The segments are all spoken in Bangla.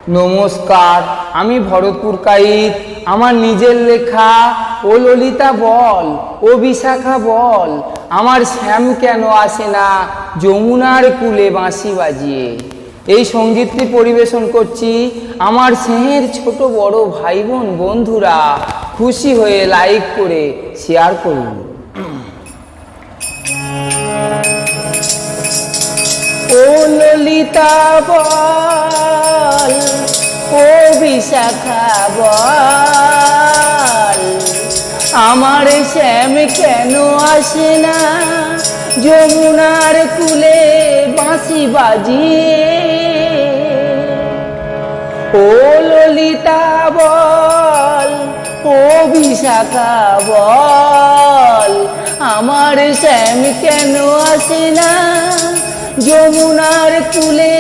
নমস্কার, আমি ভরতপুর কাইত। আমার নিজের লেখা ও ললিতা বল, ও বিশাখা বল, আমার শ্যাম কেন আসে না যমুনার কূলে বাঁশি বাজিয়ে। এই সঙ্গীতটি পরিবেশন করছি আমার স্নেহের ছোট বড় ভাই বোন বন্ধুরা। খুশি হয়ে লাইক করে শেয়ার করুন। ও ললিতা বল, ও বিশাখা বল, আমার শ্যাম কেন আসে না যমুনার কূলে বাঁশি বাজিয়ে। ও ললিতা বল, ও বিশাখা বল, আমার শ্যাম কেন আসে না যমুনার কূলে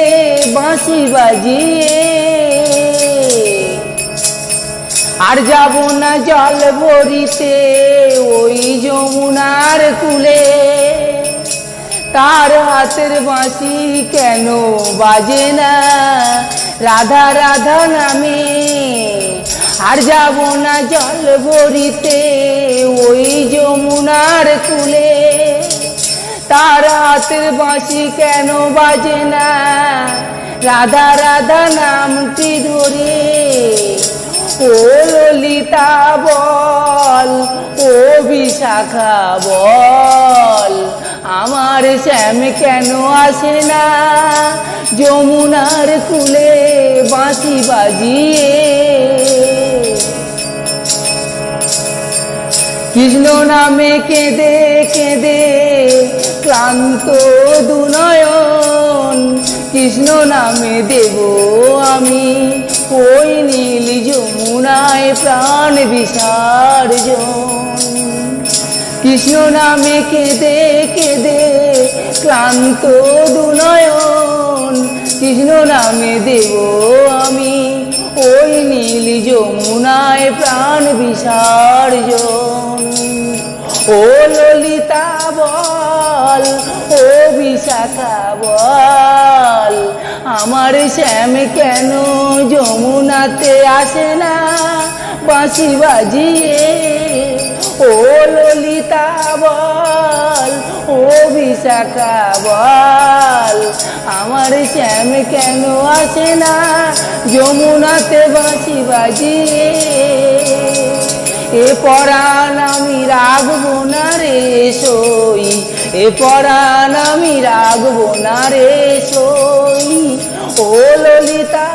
বাঁশি বাজিয়ে। আর যাব না জল ভরিতে ওই যমুনার কূলে, তার হাতের বাঁশি কেন বাজে না রাধা রাধা নামে। আর যাব না জল ভরিতে ওই যমুনার কূলে, তার হাতের বাঁশি কেন বাজে না রাধা রাধা নামটি ধরে। ও ললিতা বল, ও বিশাখা বল, আমার শ্যাম কেন আসে না যমুনার কূলে বাঁশি বাজিয়ে। কৃষ্ণ নামে কেঁদে কেঁদে ক্লান্ত দুনয়ন, কৃষ্ণ নামে দেব আমি ওই নীল যমুনায় প্রাণ বিসর্জন। কৃষ্ণ নামে কেঁদে কেঁদে ক্লান্ত দুনয়ন, কৃষ্ণ নামে দেব আমি ওই নীল যমুনায় প্রাণ বিসর্জন। ও ললিতা বল, ও বিশাখা বল, আমার শ্যাম কেন যমুনাতে আসে না বাঁশি বাজিয়ে। ও ললিতা বল, ও বিশাখা বল, আমার শ্যাম কেন আসে না যমুনাতে বাঁশি বাজিয়ে। এ পরাণ আমি রাখবো না রে সই, এ পরাণ আমি রাখবো না রে সই। ও ললিতা